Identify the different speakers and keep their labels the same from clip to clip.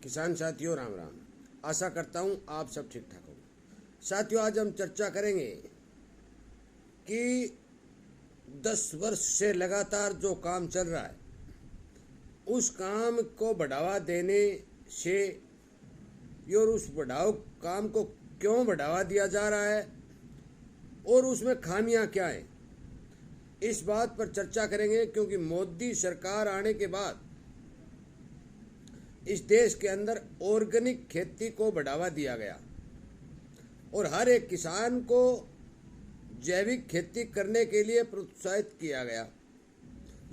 Speaker 1: किसान साथियों राम राम। आशा करता हूँ आप सब ठीक ठाक होंगे। साथियों, आज हम चर्चा करेंगे कि 10 वर्ष से लगातार जो काम चल रहा है उस काम को बढ़ावा देने से और उस काम को क्यों बढ़ावा दिया जा रहा है और उसमें खामियां क्या हैं, इस बात पर चर्चा करेंगे। क्योंकि मोदी सरकार आने के बाद इस देश के अंदर ऑर्गेनिक खेती को बढ़ावा दिया गया और हर एक किसान को जैविक खेती करने के लिए प्रोत्साहित किया गया।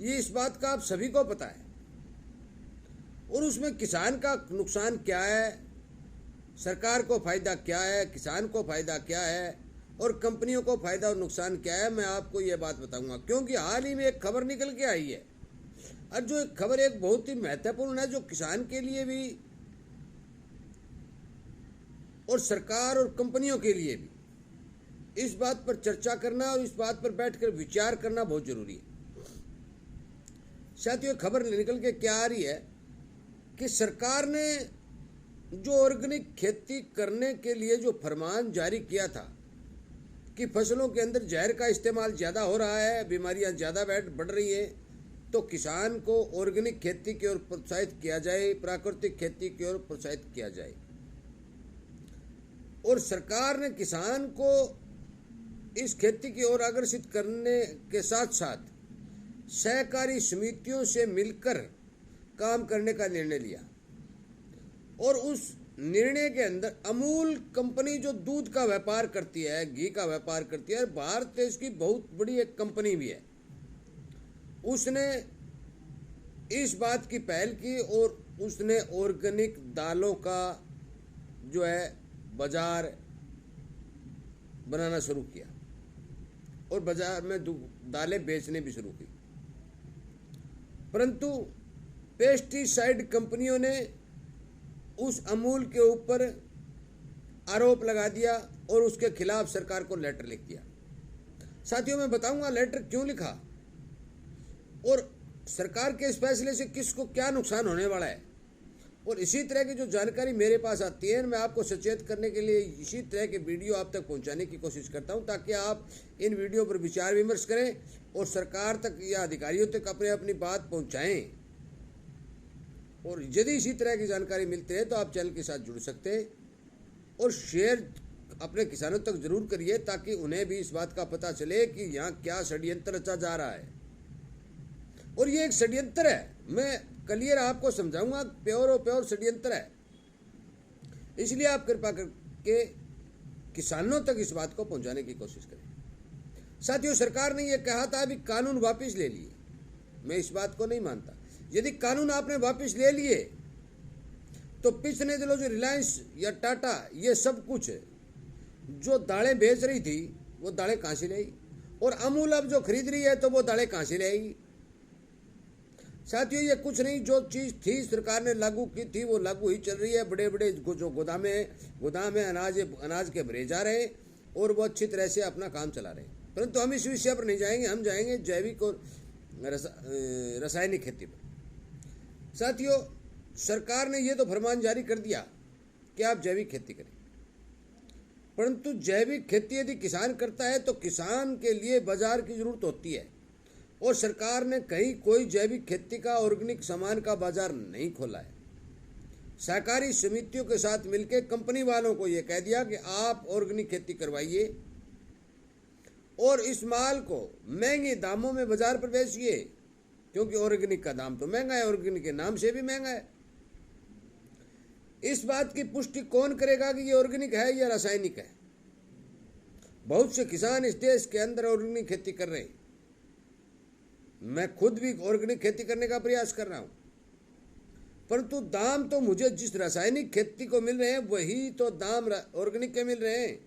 Speaker 1: ये इस बात का आप सभी को पता है। और उसमें किसान का नुकसान क्या है, सरकार को फायदा क्या है, किसान को फायदा क्या है और कंपनियों को फायदा और नुकसान क्या है, मैं आपको ये बात बताऊंगा। क्योंकि हाल ही में एक खबर निकल के आई है और जो एक खबर एक बहुत ही महत्वपूर्ण है, जो किसान के लिए भी और सरकार और कंपनियों के लिए भी इस बात पर चर्चा करना और इस बात पर बैठकर विचार करना बहुत जरूरी है। साथियों, खबर निकल के क्या आ रही है कि सरकार ने जो ऑर्गेनिक खेती करने के लिए जो फरमान जारी किया था कि फसलों के अंदर जहर का इस्तेमाल ज़्यादा हो रहा है, बीमारियां ज़्यादा बढ़ रही हैं, तो किसान को ऑर्गेनिक खेती की ओर प्रोत्साहित किया जाए, प्राकृतिक खेती की ओर प्रोत्साहित किया जाए। और सरकार ने किसान को इस खेती की ओर आकर्षित करने के साथ साथ सहकारी समितियों से मिलकर काम करने का निर्णय लिया। और उस निर्णय के अंदर अमूल कंपनी जो दूध का व्यापार करती है, घी का व्यापार करती है, भारत देश की बहुत बड़ी एक कंपनी भी है, उसने इस बात की पहल की और उसने ऑर्गेनिक दालों का जो है बाजार बनाना शुरू किया और बाजार में दालें बेचने भी शुरू की। परंतु पेस्टिसाइड कंपनियों ने उस अमूल के ऊपर आरोप लगा दिया और उसके खिलाफ सरकार को लेटर लिख दिया। साथियों, मैं बताऊंगा लेटर क्यों लिखा और सरकार के इस फैसले से किसको क्या नुकसान होने वाला है। और इसी तरह की जो जानकारी मेरे पास आती है, मैं आपको सचेत करने के लिए इसी तरह के वीडियो आप तक पहुंचाने की कोशिश करता हूं, ताकि आप इन वीडियो पर विचार विमर्श करें और सरकार तक या अधिकारियों तक अपनी बात पहुंचाएं। और यदि इसी तरह की जानकारी मिलती है तो आप चैनल के साथ जुड़ सकते हैं और शेयर अपने किसानों तक जरूर करिए, ताकि उन्हें भी इस बात का पता चले कि यहाँ क्या षड्यंत्र रचा जा रहा है। और ये एक षड्यंत्र है, मैं क्लियर आपको समझाऊंगा, प्योर और प्योर षड्यंत्र है। इसलिए आप कृपा करके किसानों तक इस बात को पहुंचाने की कोशिश करें। साथियों, सरकार ने यह कहा था अभी कानून वापस ले लिए, मैं इस बात को नहीं मानता। यदि कानून आपने वापस ले लिए तो पिछले दिनों जो रिलायंस या टाटा ये सब कुछ जो दालें बेच रही थी वो दालें कहां से लाएगी, और अमूल अब जो खरीद रही है तो वो दालें कहां से लाएगी। साथियों, ये कुछ नहीं, जो चीज़ थी सरकार ने लागू की थी वो लागू ही चल रही है। बड़े बड़े जो गोदाम है अनाज के भरे जा रहे हैं और वो अच्छी तरह से अपना काम चला रहे हैं। परंतु हम इस विषय पर नहीं जाएंगे, हम जाएंगे जैविक और रासायनिक खेती पर। साथियों, सरकार ने ये तो फरमान जारी कर दिया कि आप जैविक खेती करें, परंतु जैविक खेती यदि किसान करता है तो किसान के लिए बाजार की जरूरत होती है और सरकार ने कहीं कोई जैविक खेती का ऑर्गेनिक सामान का बाजार नहीं खोला है। सहकारी समितियों के साथ मिलकर कंपनी वालों को यह कह दिया कि आप ऑर्गेनिक खेती करवाइए और इस माल को महंगे दामों में बाजार पर बेचिए, क्योंकि ऑर्गेनिक का दाम तो महंगा है, ऑर्गेनिक के नाम से भी महंगा है। इस बात की पुष्टि कौन करेगा कि ये ऑर्गेनिक है या रासायनिक है? बहुत से किसान इस देश के अंदर ऑर्गेनिक खेती कर रहे हैं, मैं खुद भी ऑर्गेनिक खेती करने का प्रयास कर रहा हूं, परंतु दाम तो मुझे जिस रासायनिक खेती को मिल रहे हैं वही तो दाम ऑर्गेनिक के मिल रहे हैं।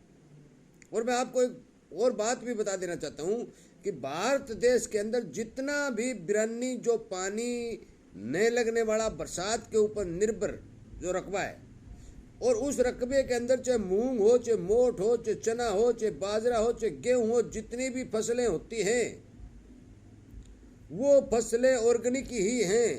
Speaker 1: और मैं आपको एक और बात भी बता देना चाहता हूं कि भारत देश के अंदर जितना भी बिरानी जो पानी न लगने वाला बरसात के ऊपर निर्भर जो रकबा है, और उस रकबे के अंदर चाहे मूंग हो, चाहे मोठ हो, चाहे चना हो, चाहे बाजरा हो, चाहे गेहूं हो, जितनी भी फसलें होती हैं वो फसलें ऑर्गेनिक ही हैं।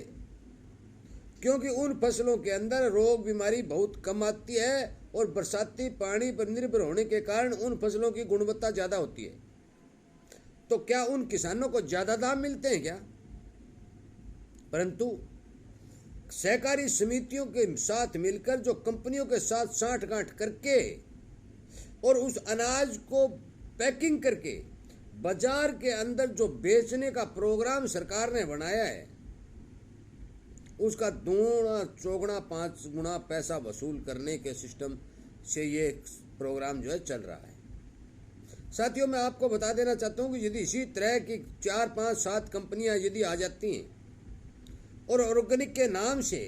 Speaker 1: क्योंकि उन फसलों के अंदर रोग बीमारी बहुत कम आती है और बरसाती पानी पर निर्भर होने के कारण उन फसलों की गुणवत्ता ज़्यादा होती है। तो क्या उन किसानों को ज़्यादा दाम मिलते हैं क्या? परंतु सहकारी समितियों के साथ मिलकर जो कंपनियों के साथ साठगांठ करके और उस अनाज को पैकिंग करके बाजार के अंदर जो बेचने का प्रोग्राम सरकार ने बनाया है, उसका दूना चौगुना 5 गुना पैसा वसूल करने के सिस्टम से ये प्रोग्राम जो है चल रहा है। साथियों, मैं आपको बता देना चाहता हूँ कि यदि इसी तरह की 4, 5, 7 कंपनियां यदि आ जाती हैं और ऑर्गेनिक के नाम से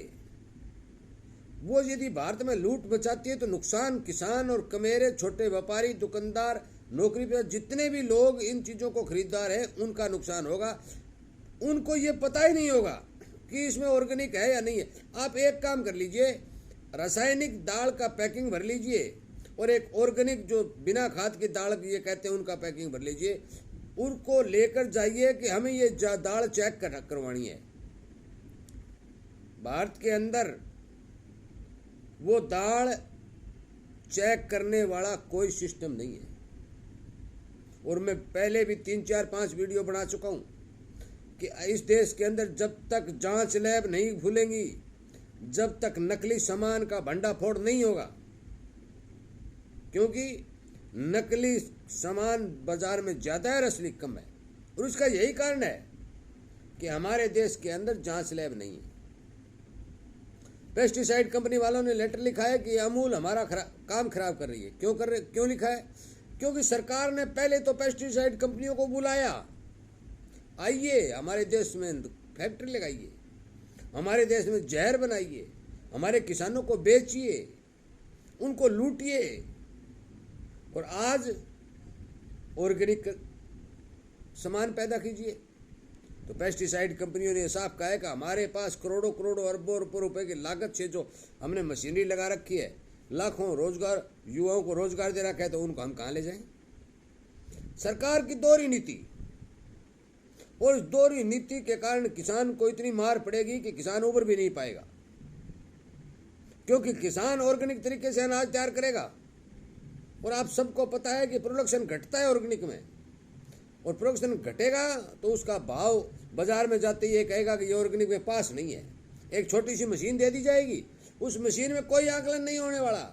Speaker 1: वो यदि भारत में लूट मचाती है, तो नुकसान किसान और कमेरे, छोटे व्यापारी, दुकानदार, नौकरी पे जितने भी लोग इन चीज़ों को खरीदार हैं, उनका नुकसान होगा। उनको ये पता ही नहीं होगा कि इसमें ऑर्गेनिक है या नहीं है। आप एक काम कर लीजिए, रासायनिक दाल का पैकिंग भर लीजिए और एक ऑर्गेनिक जो बिना खाद की दाल ये कहते हैं उनका पैकिंग भर लीजिए। उनको लेकर जाइए कि हमें ये दाल चेक करवानी है। भारत के अंदर वो दाल चेक करने वाला कोई सिस्टम नहीं है। और मैं पहले भी 3, 4, 5 वीडियो बना चुका हूं कि इस देश के अंदर जब तक जांच लैब नहीं खुलेंगी, जब तक नकली सामान का भंडाफोड़ नहीं होगा, क्योंकि नकली सामान बाजार में ज़्यादा है और असली कम है। और उसका यही कारण है कि हमारे देश के अंदर जांच लैब नहीं है। पेस्टिसाइड कंपनी वालों ने लेटर लिखा है कि अमूल हमारा काम खराब कर रही है। क्यों लिखा है? क्योंकि सरकार ने पहले तो पेस्टिसाइड कंपनियों को बुलाया, आइए हमारे देश में फैक्ट्री लगाइए, हमारे देश में जहर बनाइए, हमारे किसानों को बेचिए, उनको लूटिए। और आज ऑर्गेनिक सामान पैदा कीजिए। तो पेस्टिसाइड कंपनियों ने साफ कहा है कि हमारे पास करोड़ों करोड़ों अरबों रुपए की लागत से जो हमने मशीनरी लगा रखी है, लाखों रोजगार युवाओं को रोजगार दे रखा है, तो उनको हम कहाँ ले जाएं? सरकार की दोहरी नीति, और इस दोहरी नीति के कारण किसान को इतनी मार पड़ेगी कि किसान उबर भी नहीं पाएगा। क्योंकि किसान ऑर्गेनिक तरीके से अनाज तैयार करेगा और आप सबको पता है कि प्रोडक्शन घटता है ऑर्गेनिक में, और प्रोडक्शन घटेगा तो उसका भाव बाजार में जाते ही ये कहेगा कि ये ऑर्गेनिक में पास नहीं है। एक छोटी सी मशीन दे दी जाएगी, उस मशीन में कोई आकलन नहीं होने वाला।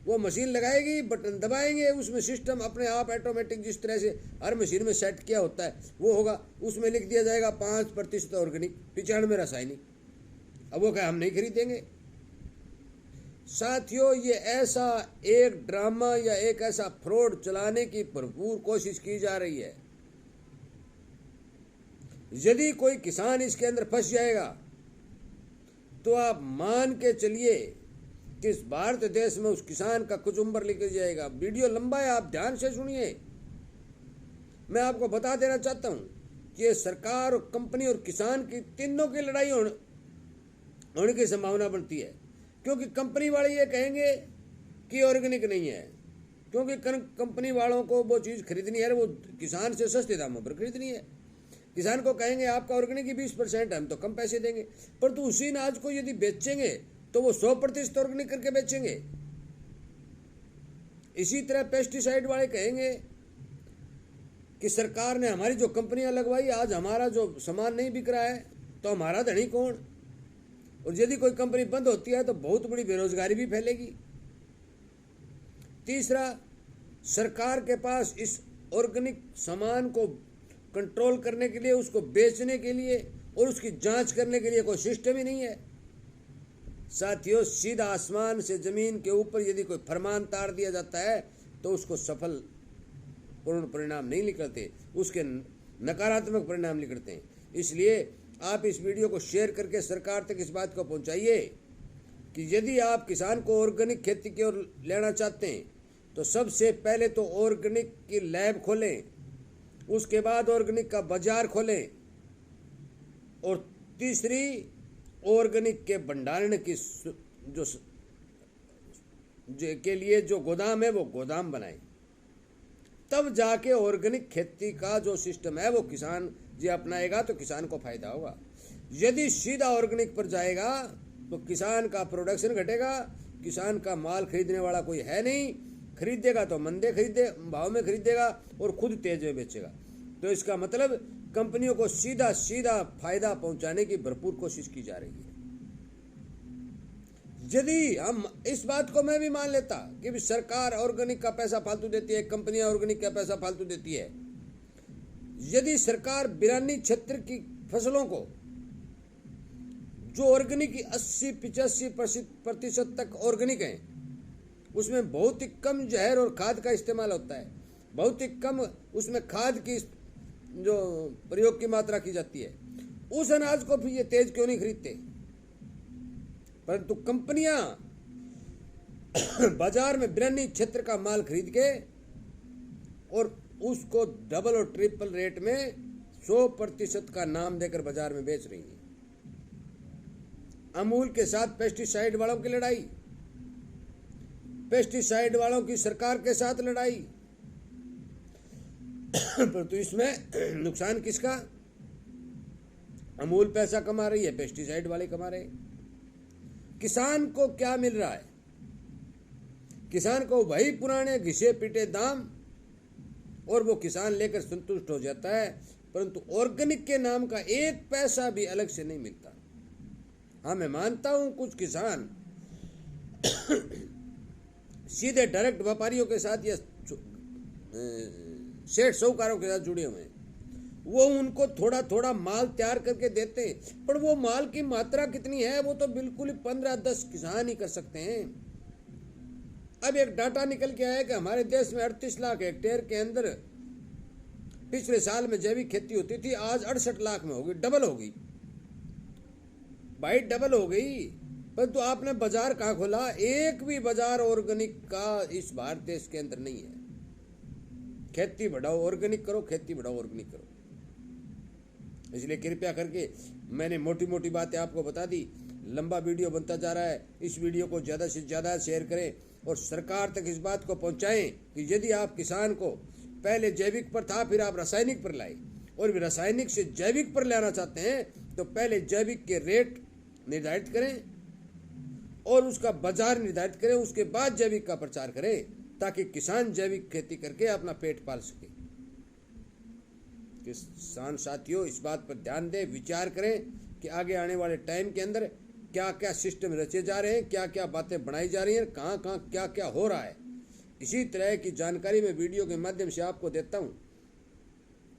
Speaker 1: वो मशीन लगाएगी, बटन दबाएंगे, उसमें सिस्टम अपने आप ऑटोमेटिक जिस तरह से हर मशीन में सेट किया होता है वो होगा। उसमें लिख दिया जाएगा 5% ऑर्गेनिक, 95 रासायनिक। अब वो क्या हम नहीं खरीदेंगे? साथियों, ये ऐसा एक ड्रामा या एक ऐसा फ्रॉड चलाने की भरपूर कोशिश की जा रही है। यदि कोई किसान इसके अंदर फंस जाएगा तो आप मान के चलिए कि इस भारत देश में उस किसान का कुचुम्बर लेकर जाएगा। वीडियो लंबा है, आप ध्यान से सुनिए। मैं आपको बता देना चाहता हूं कि ये सरकार और कंपनी और किसान की तीनों की लड़ाई होने की संभावना बनती है। क्योंकि कंपनी वाले ये कहेंगे कि ऑर्गेनिक नहीं है, क्योंकि कंपनी वालों को वो चीज़ खरीदनी है, वो किसान से सस्ते दामों पर खरीदनी है। किसान को कहेंगे आपका ऑर्गेनिक ही 20% है, हम तो कम पैसे देंगे। पर तो उसी अनाज को यदि बेचेंगे तो वो 100% ऑर्गेनिक करके बेचेंगे। इसी तरह पेस्टिसाइड वाले कहेंगे कि सरकार ने हमारी जो कंपनियां लगवाई, आज हमारा जो सामान नहीं बिक रहा है तो हमारा धनी कौन? और यदि कोई कंपनी बंद होती है तो बहुत बड़ी बेरोजगारी भी फैलेगी। तीसरा, सरकार के पास इस ऑर्गेनिक सामान को कंट्रोल करने के लिए, उसको बेचने के लिए और उसकी जांच करने के लिए कोई सिस्टम ही नहीं है। साथियों, सीधा आसमान से जमीन के ऊपर यदि कोई फरमान तार दिया जाता है तो उसको सफल पूर्ण परिणाम नहीं निकलते, उसके नकारात्मक परिणाम निकलते हैं। इसलिए आप इस वीडियो को शेयर करके सरकार तक इस बात को पहुंचाइए कि यदि आप किसान को ऑर्गेनिक खेती की ओर लेना चाहते हैं तो सबसे पहले तो ऑर्गेनिक की लैब खोलें, उसके बाद ऑर्गेनिक का बाजार खोलें, और तीसरी ऑर्गेनिक के भंडारण की के लिए जो गोदाम है वो गोदाम बनाएं। तब जाके ऑर्गेनिक खेती का जो सिस्टम है वो किसान जी अपनाएगा तो किसान को फायदा होगा। यदि सीधा ऑर्गेनिक पर जाएगा तो किसान का प्रोडक्शन घटेगा, किसान का माल खरीदने वाला कोई है नहीं, खरीदेगा तो मंदे भाव में खरीदेगा और खुद तेज में बेचेगा। तो इसका मतलब कंपनियों को सीधा सीधा फायदा पहुंचाने की भरपूर कोशिश की जा रही है। यदि हम इस बात को मैं भी मान लेता कि सरकार ऑर्गेनिक का पैसा फालतू देती है, कंपनियां ऑर्गेनिक का पैसा फालतू देती है, यदि सरकार बिरानी क्षेत्र की फसलों को जो ऑर्गेनिक की 80-85% तक ऑर्गेनिक है, उसमें बहुत ही कम जहर और खाद का इस्तेमाल होता है, बहुत ही कम उसमें खाद की जो प्रयोग की मात्रा की जाती है, उस अनाज को फिर ये तेज क्यों नहीं खरीदते? परंतु कंपनियां बाजार में बिरानी क्षेत्र का माल खरीद के और उसको डबल और ट्रिपल रेट में 100% का नाम देकर बाजार में बेच रही है। अमूल के साथ पेस्टिसाइड वालों की लड़ाई, पेस्टिसाइड वालों की सरकार के साथ लड़ाई, परंतु इसमें नुकसान किसका? अमूल पैसा कमा रही है, पेस्टिसाइड वाले कमा रहे। किसान को क्या मिल रहा है? किसान को वही पुराने घिसे पीटे दाम और वो किसान लेकर संतुष्ट हो जाता है, परंतु ऑर्गेनिक के नाम का एक पैसा भी अलग से नहीं मिलता। हाँ, मैं मानता हूं कुछ किसान सीधे डायरेक्ट व्यापारियों के साथ या सेठ साहूकारों के साथ जुड़े हुए हैं, वो उनको थोड़ा थोड़ा माल तैयार करके देते हैं, पर वो माल की मात्रा कितनी है वो तो बिल्कुल 15-10 किसान ही कर सकते हैं। अब एक डाटा निकल के आया कि हमारे देश में 38 लाख हेक्टेयर के अंदर पिछले साल में जैविक खेती होती थी, आज 68 लाख में हो गई, डबल हो गई भाई, डबल हो गई। परंतु आपने बाजार कहाँ खोला? एक भी बाजार ऑर्गेनिक का इस भारत देश के अंदर नहीं है। खेती बढ़ाओ ऑर्गेनिक करो, खेती बढ़ाओ ऑर्गेनिक करो। इसलिए कृपया करके मैंने मोटी मोटी बातें आपको बता दी, लंबा वीडियो बनता जा रहा है, इस वीडियो को ज़्यादा से ज़्यादा शेयर करें और सरकार तक इस बात को पहुंचाएं कि यदि आप किसान को पहले जैविक पर था फिर आप रासायनिक पर लाए और रासायनिक से जैविक पर लाना चाहते हैं तो पहले जैविक के रेट निर्धारित करें और उसका बाजार निर्धारित करें, उसके बाद जैविक का प्रचार करें ताकि किसान जैविक खेती करके अपना पेट पाल सके। किसान साथियों, इस बात पर ध्यान दें, विचार करें कि आगे आने वाले टाइम के अंदर क्या क्या सिस्टम रचे जा रहे हैं, क्या क्या बातें बनाई जा रही हैं, कहाँ कहाँ क्या क्या हो रहा है। इसी तरह की जानकारी मैं वीडियो के माध्यम से आपको देता हूँ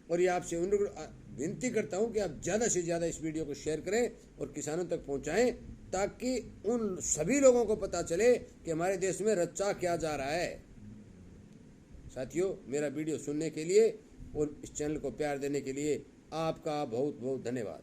Speaker 1: और ये आपसे विनती करता हूँ कि आप ज़्यादा से ज़्यादा इस वीडियो को शेयर करें और किसानों तक पहुँचाएं ताकि उन सभी लोगों को पता चले कि हमारे देश में रचा क्या जा रहा है। साथियों, मेरा वीडियो सुनने के लिए और इस चैनल को प्यार देने के लिए आपका बहुत बहुत धन्यवाद।